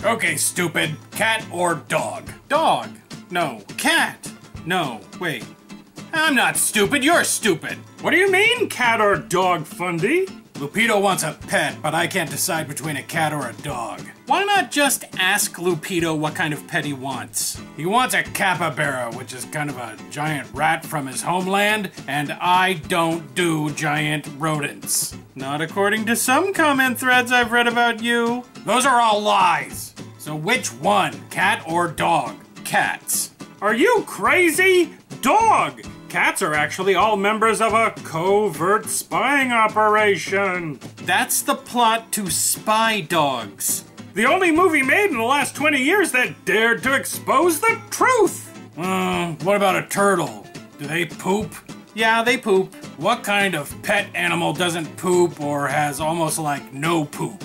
Okay, stupid. Cat or dog? Dog. No. Cat. No. Wait. I'm not stupid, you're stupid. What do you mean, cat or dog, Fundy? Lupito wants a pet, but I can't decide between a cat or a dog. Why not just ask Lupito what kind of pet he wants? He wants a capybara, which is kind of a giant rat from his homeland, and I don't do giant rodents. Not according to some comment threads I've read about you. Those are all lies. So which one, cat or dog? Cats. Are you crazy? Dog! Cats are actually all members of a covert spying operation. That's the plot to Spy Dogs. The only movie made in the last 20 years that dared to expose the truth. What about a turtle? Do they poop? Yeah, they poop. What kind of pet animal doesn't poop or has almost like no poop?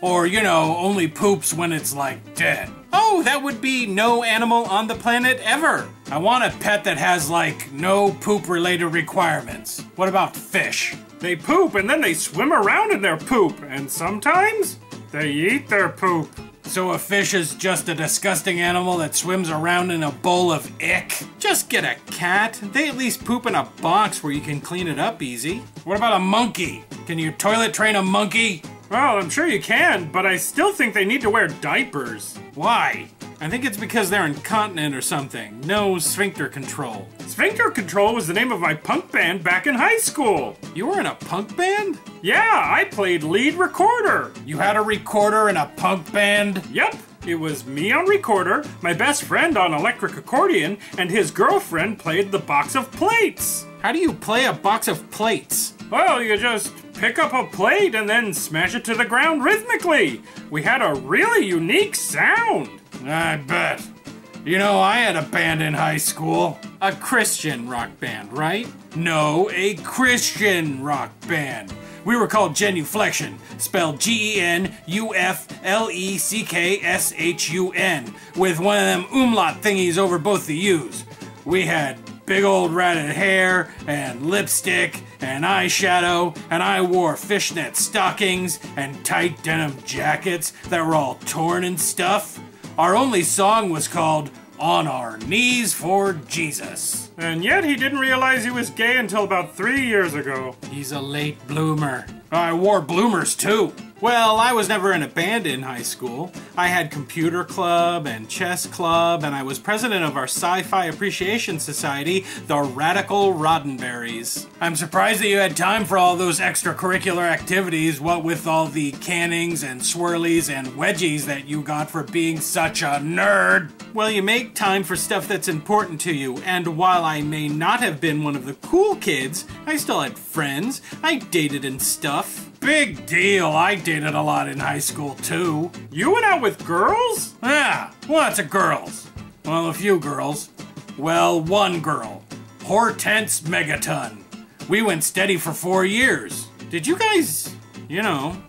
Or, you know, only poops when it's like dead? Oh, that would be no animal on the planet ever. I want a pet that has like no poop related requirements. What about fish? They poop and then they swim around in their poop, and sometimes they eat their poop. So a fish is just a disgusting animal that swims around in a bowl of ick? Just get a cat. They at least poop in a box where you can clean it up easy. What about a monkey? Can you toilet train a monkey? Well, I'm sure you can, but I still think they need to wear diapers. Why? I think it's because they're incontinent or something. No sphincter control. Sphincter Control was the name of my punk band back in high school. You were in a punk band? Yeah, I played lead recorder. You had a recorder in a punk band? Yep. It was me on recorder, my best friend on electric accordion, and his girlfriend played the box of plates. How do you play a box of plates? Well, you just pick up a plate and then smash it to the ground rhythmically. We had a really unique sound. I bet. You know, I had a band in high school. A Christian rock band, right? No, a Christian rock band. We were called Genuflection, spelled Genufleckshun, with one of them umlaut thingies over both the U's. We had big old ratted hair, and lipstick, and eyeshadow, and I wore fishnet stockings, and tight denim jackets that were all torn and stuff. Our only song was called On Our Knees for Jesus. And yet he didn't realize he was gay until about 3 years ago. He's a late bloomer. I wore bloomers too. Well, I was never in a band in high school. I had computer club and chess club, and I was president of our sci-fi appreciation society, the Radical Roddenberries. I'm surprised that you had time for all those extracurricular activities, what with all the cannings and swirlies and wedgies that you got for being such a nerd. Well, you make time for stuff that's important to you, and while I may not have been one of the cool kids, I still had friends, I dated and stuff. Big deal, I dated a lot in high school too. You went out with girls? Yeah, lots of girls. Well, a few girls. Well, one girl. Hortense Megaton. We went steady for 4 years. Did you guys, you know,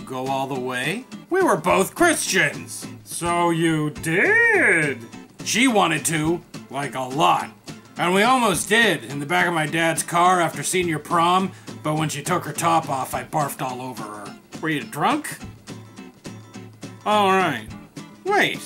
go all the way? We were both Christians. So you did? She wanted to, like a lot. And we almost did, in the back of my dad's car after senior prom, but when she took her top off, I barfed all over her. Were you drunk? Alright. Wait,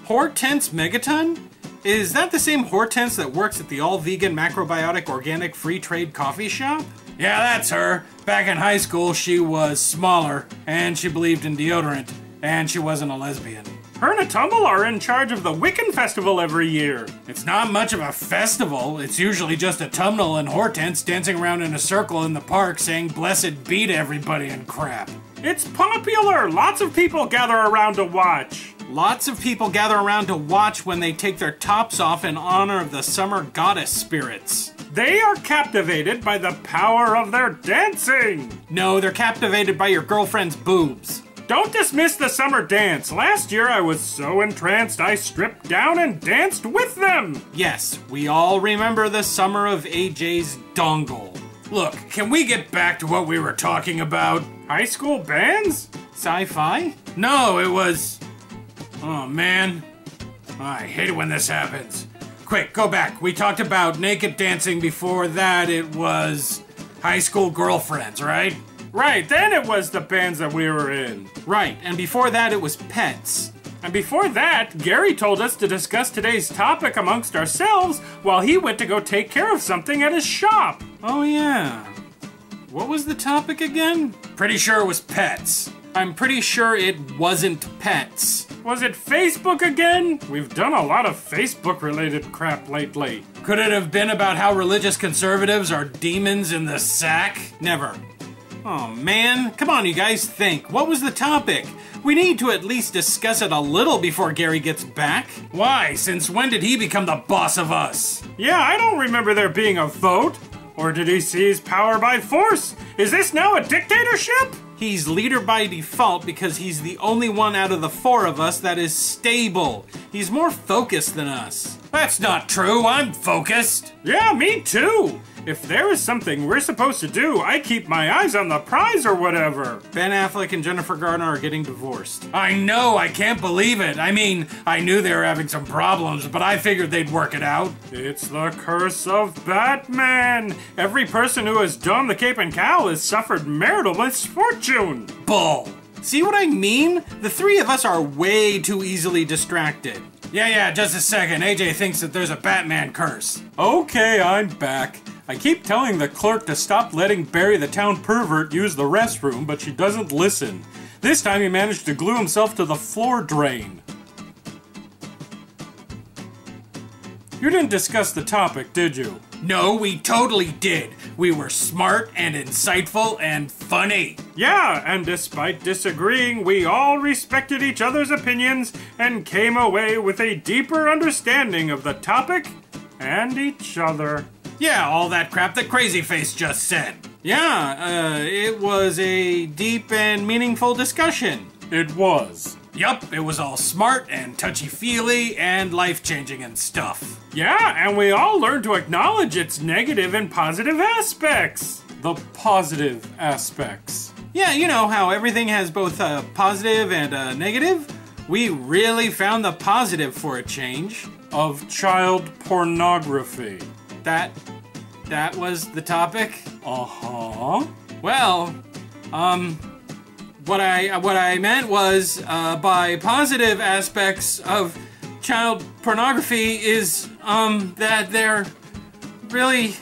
Hortense Megaton? Is that the same Hortense that works at the all-vegan, macrobiotic, organic, free trade coffee shop? Yeah, that's her. Back in high school, she was smaller, and she believed in deodorant, and she wasn't a lesbian. Her and Tumble are in charge of the Wiccan Festival every year. It's not much of a festival. It's usually just a Tumnal and Hortense dancing around in a circle in the park saying blessed be to everybody and crap. It's popular. Lots of people gather around to watch. Lots of people gather around to watch when they take their tops off in honor of the summer goddess spirits. They are captivated by the power of their dancing. No, they're captivated by your girlfriend's boobs. Don't dismiss the summer dance. Last year I was so entranced I stripped down and danced with them. Yes, we all remember the summer of AJ's dongle. Look, can we get back to what we were talking about? High school bands? Sci-fi? No, it was... Oh, man. I hate it when this happens. Quick, go back. We talked about naked dancing. Before that, it was high school girlfriends, right? Right, then it was the bands that we were in. Right, and before that it was pets. And before that, Gary told us to discuss today's topic amongst ourselves while he went to go take care of something at his shop. Oh yeah. What was the topic again? Pretty sure it was pets. I'm pretty sure it wasn't pets. Was it Facebook again? We've done a lot of Facebook-related crap lately. Could it have been about how religious conservatives are demons in the sack? Never. Oh man, come on you guys, think. What was the topic? We need to at least discuss it a little before Gary gets back. Why? Since when did he become the boss of us? Yeah, I don't remember there being a vote. Or did he seize power by force? Is this now a dictatorship? He's leader by default because he's the only one out of the four of us that is stable. He's more focused than us. That's not true, I'm focused. Yeah, me too. If there is something we're supposed to do, I keep my eyes on the prize or whatever. Ben Affleck and Jennifer Garner are getting divorced. I know, I can't believe it. I mean, I knew they were having some problems, but I figured they'd work it out. It's the curse of Batman. Every person who has donned the cape and cowl has suffered marital misfortune. Bull. See what I mean? The three of us are way too easily distracted. Yeah, just a second. AJ thinks that there's a Batman curse. Okay, I'm back. I keep telling the clerk to stop letting Barry the town pervert use the restroom, but she doesn't listen. This time he managed to glue himself to the floor drain. You didn't discuss the topic, did you? No, we totally did. We were smart and insightful and funny. Yeah, and despite disagreeing, we all respected each other's opinions and came away with a deeper understanding of the topic and each other. Yeah, all that crap that Crazy Face just said. Yeah, it was a deep and meaningful discussion. It was. Yup, it was all smart and touchy-feely and life-changing and stuff. Yeah, and we all learned to acknowledge its negative and positive aspects. The positive aspects. Yeah, you know how everything has both a positive and a negative? We really found the positive for a change. Of child pornography. That was the topic? Uh-huh. Well, what I meant was, by positive aspects of child pornography is, that there really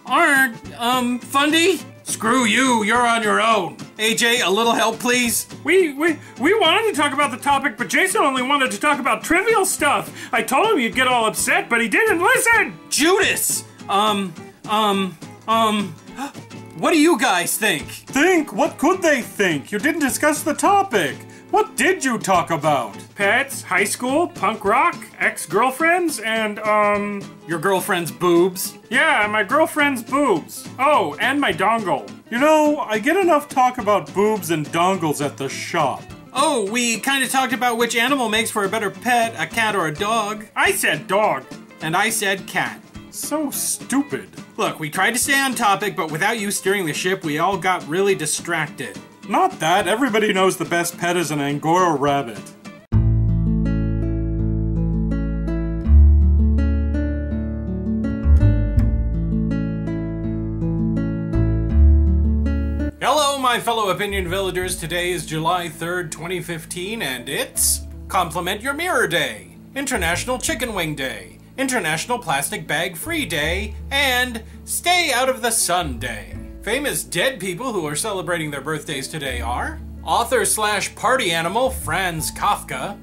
aren't, Fundy? Screw you, you're on your own. AJ, a little help, please? We wanted to talk about the topic, but Jason only wanted to talk about trivial stuff. I told him you'd get all upset, but he didn't listen! Judas! What do you guys think? Think? What could they think? You didn't discuss the topic. What did you talk about? Pets, high school, punk rock, ex-girlfriends, and, Your girlfriend's boobs? Yeah, my girlfriend's boobs. Oh, and my dongle. You know, I get enough talk about boobs and dongles at the shop. Oh, we kind of talked about which animal makes for a better pet, a cat or a dog. I said dog. And I said cat. So stupid. Look, we tried to stay on topic, but without you steering the ship, we all got really distracted. Not that. Everybody knows the best pet is an Angora rabbit. Hello, my fellow Opinion Villagers. Today is July 3rd, 2015, and it's Compliment Your Mirror Day, International Chicken Wing Day, International Plastic Bag Free Day, and Stay Out of the Sun Day. Famous dead people who are celebrating their birthdays today are author/party animal Franz Kafka,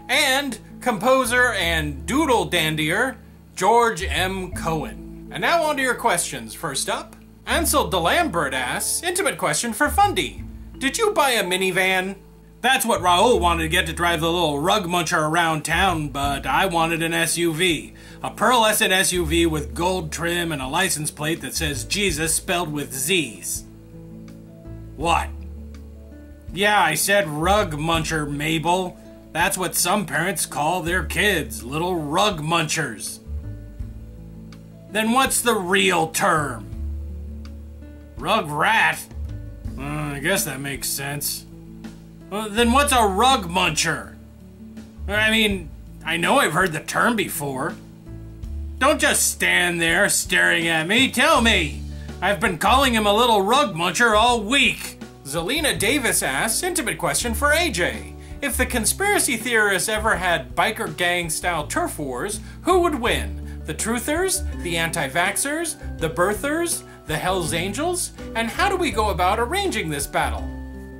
and composer and doodle dandier George M. Cohen. And now on to your questions. First up, Ansel DeLambert asks, intimate question for Fundy. Did you buy a minivan? That's what Raul wanted to get to drive the little rug muncher around town, but I wanted an SUV. A pearlescent SUV with gold trim and a license plate that says Jesus spelled with Z's. What? Yeah, I said rug muncher, Mabel. That's what some parents call their kids, little rug munchers. Then what's the real term? Rug rat? I guess that makes sense. Then what's a rug muncher? I mean, I know I've heard the term before. Don't just stand there staring at me, tell me! I've been calling him a little rug muncher all week. Zelina Davis asks, intimate question for AJ. If the conspiracy theorists ever had biker gang-style turf wars, who would win? The truthers? The anti-vaxxers? The birthers? The Hells Angels? And how do we go about arranging this battle?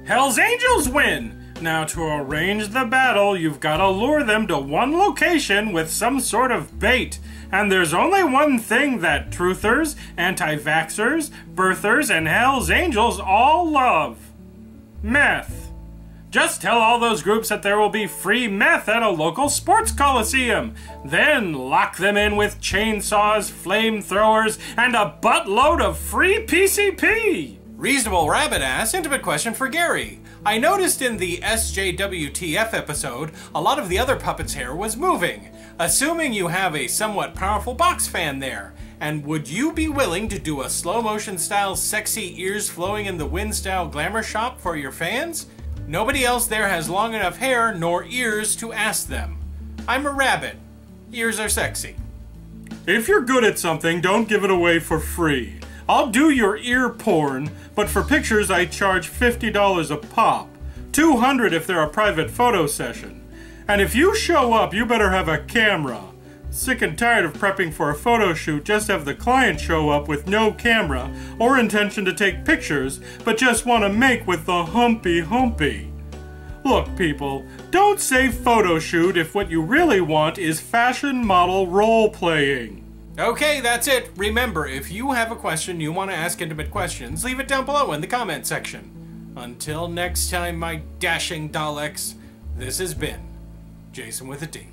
Hells Angels win! Now, to arrange the battle, you've got to lure them to one location with some sort of bait. And there's only one thing that truthers, anti-vaxxers, birthers, and Hells Angels all love. Meth. Just tell all those groups that there will be free meth at a local sports coliseum. Then lock them in with chainsaws, flamethrowers, and a buttload of free PCP. Reasonable Rabbit asks, intimate question for Gary. I noticed in the SJWTF episode, a lot of the other puppets' hair was moving. Assuming you have a somewhat powerful box fan there, and would you be willing to do a slow-motion style sexy ears flowing in the wind style glamour shot for your fans? Nobody else there has long enough hair nor ears to ask them. I'm a rabbit. Ears are sexy. If you're good at something, don't give it away for free. I'll do your ear porn, but for pictures I charge $50 a pop. $200 if they're a private photo session. And if you show up, you better have a camera. Sick and tired of prepping for a photo shoot, just have the client show up with no camera or intention to take pictures, but just want to make with the humpy. Look, people, don't say photo shoot if what you really want is fashion model role-playing. Okay, that's it. Remember, if you have a question you want to ask intimate questions, leave it down below in the comment section. Until next time, my dashing Daleks, this has been Jason with a D.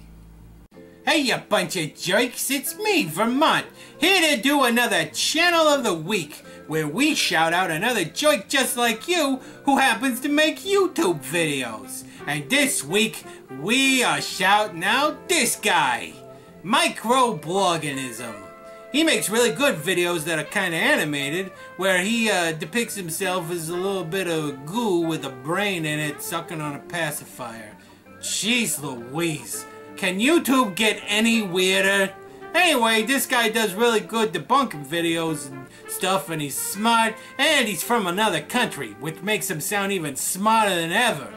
Hey, you bunch of jerks, it's me, Vermont, here to do another Channel of the Week, where we shout out another jerk just like you who happens to make YouTube videos. And this week, we are shouting out this guy, Microbloganism. He makes really good videos that are kind of animated, where he depicts himself as a little bit of goo with a brain in it sucking on a pacifier. Jeez Louise. Can YouTube get any weirder? Anyway, this guy does really good debunking videos and stuff, and he's smart, and he's from another country, which makes him sound even smarter than ever.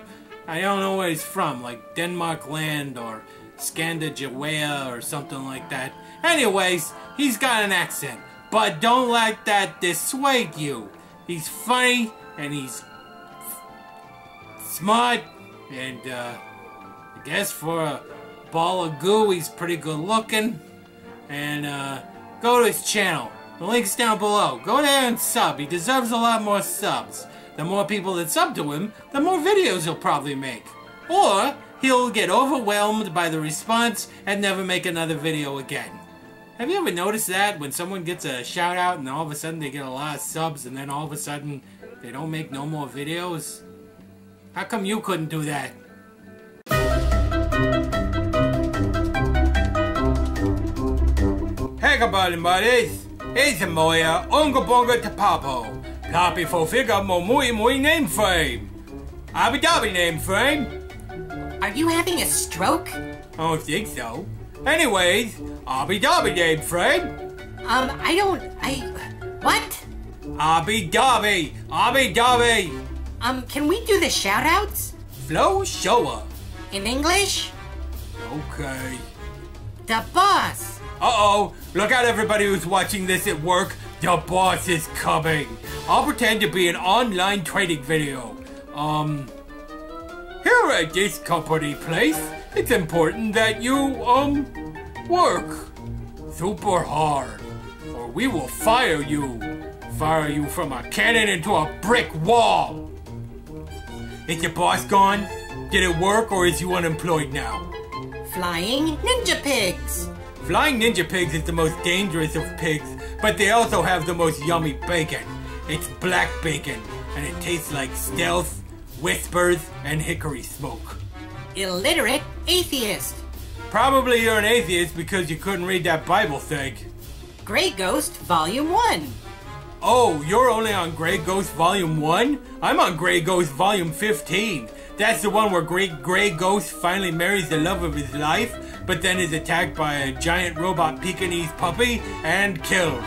I don't know where he's from, like Denmark land or Scandinavia or something like that. Anyways, he's got an accent, but don't let that dissuade you. He's funny, and he's smart, and I guess for a ball of goo, he's pretty good looking. And go to his channel. The link's down below. Go there and sub. He deserves a lot more subs. The more people that sub to him, the more videos he'll probably make. Or he'll get overwhelmed by the response and never make another video again. Have you ever noticed that when someone gets a shout out and all of a sudden they get a lot of subs and then all of a sudden they don't make no more videos? How come you couldn't do that? Hey buddies, it's Moya Unga Bunga Tapapo. Plappy for figure mo muy name frame. Abu Dhabi name frame. Are you having a stroke? I don't think so. Anyways, Abu Dhabi name frame. What? Abu Dhabi. Can we do the shout-outs? Flow shower. In English? Okay. The boss. Uh-oh, look out everybody who's watching this at work. The boss is coming. I'll pretend to be an online trading video. Here at this company place, it's important that you, work super hard, or we will fire you. Fire you from a cannon into a brick wall. Is your boss gone? Did it work, or is you unemployed now? Flying ninja pigs. Flying ninja pigs is the most dangerous of pigs, but they also have the most yummy bacon. It's black bacon, and it tastes like stealth, whispers, and hickory smoke. Illiterate atheist. Probably you're an atheist because you couldn't read that Bible thing. Grey Ghost Volume 1. Oh, you're only on Grey Ghost Volume 1? I'm on Grey Ghost Volume 15. That's the one where Grey Ghost finally marries the love of his life, but then is attacked by a giant robot Pekingese puppy and killed.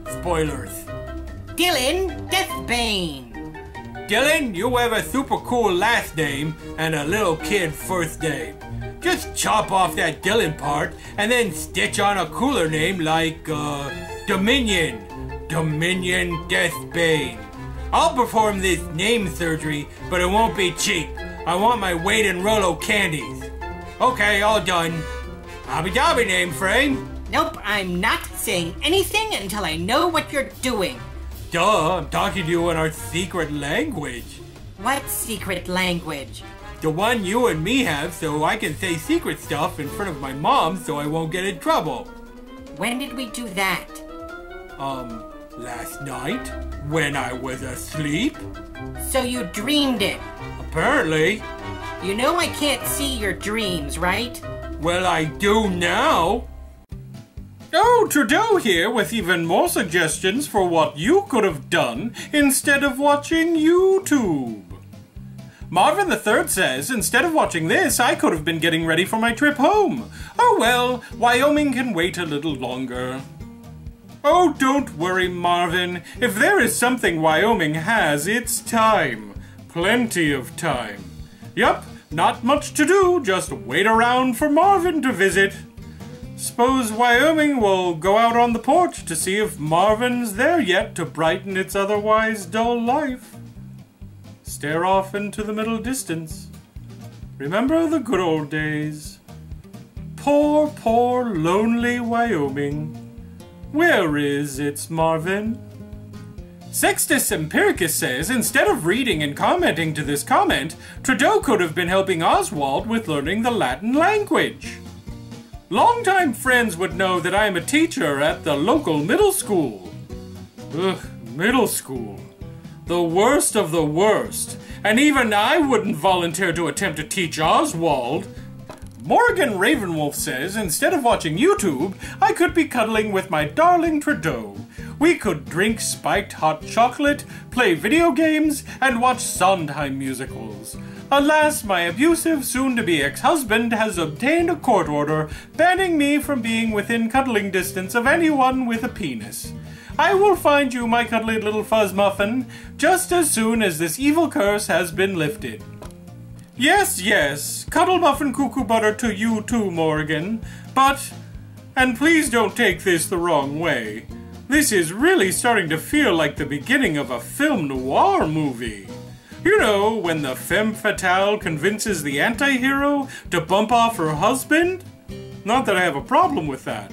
Spoilers. Dylan Deathbane. Dylan, you have a super cool last name and a little kid first name. Just chop off that Dylan part and then stitch on a cooler name like, Dominion. Dominion Deathbane. I'll perform this name surgery, but it won't be cheap. I want my weight in Rolo candies. Okay, all done. Hobby Dobby name frame. Nope, I'm not saying anything until I know what you're doing. Duh, I'm talking to you in our secret language. What secret language? The one you and me have, so I can say secret stuff in front of my mom so I won't get in trouble. When did we do that? Last night, when I was asleep. So you dreamed it. Apparently. You know I can't see your dreams, right? Well, I do now. Oh, Trudeau here with even more suggestions for what you could have done instead of watching YouTube. Marvin III says, instead of watching this, I could have been getting ready for my trip home. Oh well, Wyoming can wait a little longer. Oh, don't worry, Marvin. If there is something Wyoming has, it's time. Plenty of time. Yup, not much to do, just wait around for Marvin to visit. Suppose Wyoming will go out on the porch to see if Marvin's there yet to brighten its otherwise dull life. Stare off into the middle distance. Remember the good old days. Poor, poor, lonely Wyoming. Where is its Marvin? Sextus Empiricus says, instead of reading and commenting to this comment, Trudeau could have been helping Oswald with learning the Latin language. Longtime friends would know that I am a teacher at the local middle school. Ugh, middle school. The worst of the worst. And even I wouldn't volunteer to attempt to teach Oswald. Morgan Ravenwolf says, instead of watching YouTube, I could be cuddling with my darling Trudeau. We could drink spiked hot chocolate, play video games, and watch Sondheim musicals. Alas, my abusive, soon-to-be ex-husband has obtained a court order banning me from being within cuddling distance of anyone with a penis. I will find you, my cuddly little fuzz muffin, just as soon as this evil curse has been lifted. Yes, yes, Cuddle Muffin Cuckoo Butter to you too, Morgan. But, and please don't take this the wrong way, this is really starting to feel like the beginning of a film noir movie. You know, when the femme fatale convinces the anti-hero to bump off her husband? Not that I have a problem with that.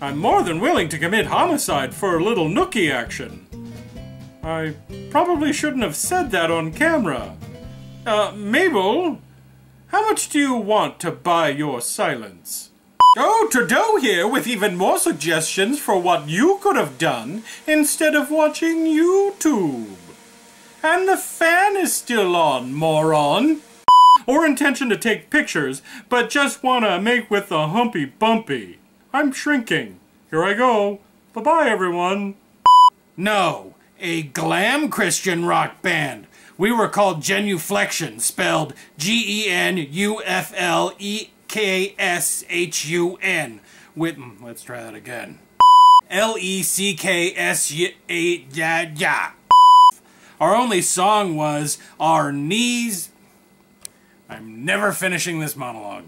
I'm more than willing to commit homicide for a little nookie action. I probably shouldn't have said that on camera. Mabel, how much do you want to buy your silence? Oh, Trudeau here with even more suggestions for what you could have done instead of watching YouTube. And the fan is still on, moron. Or intention to take pictures, but just wanna make with the humpy bumpy. I'm shrinking. Here I go. Bye-bye, everyone. No, a glam Christian rock band. We were called Genuflection, spelled Genuflekshun. With, let's try that again. Lecksa. Our only song was Our Knees. I'm never finishing this monologue.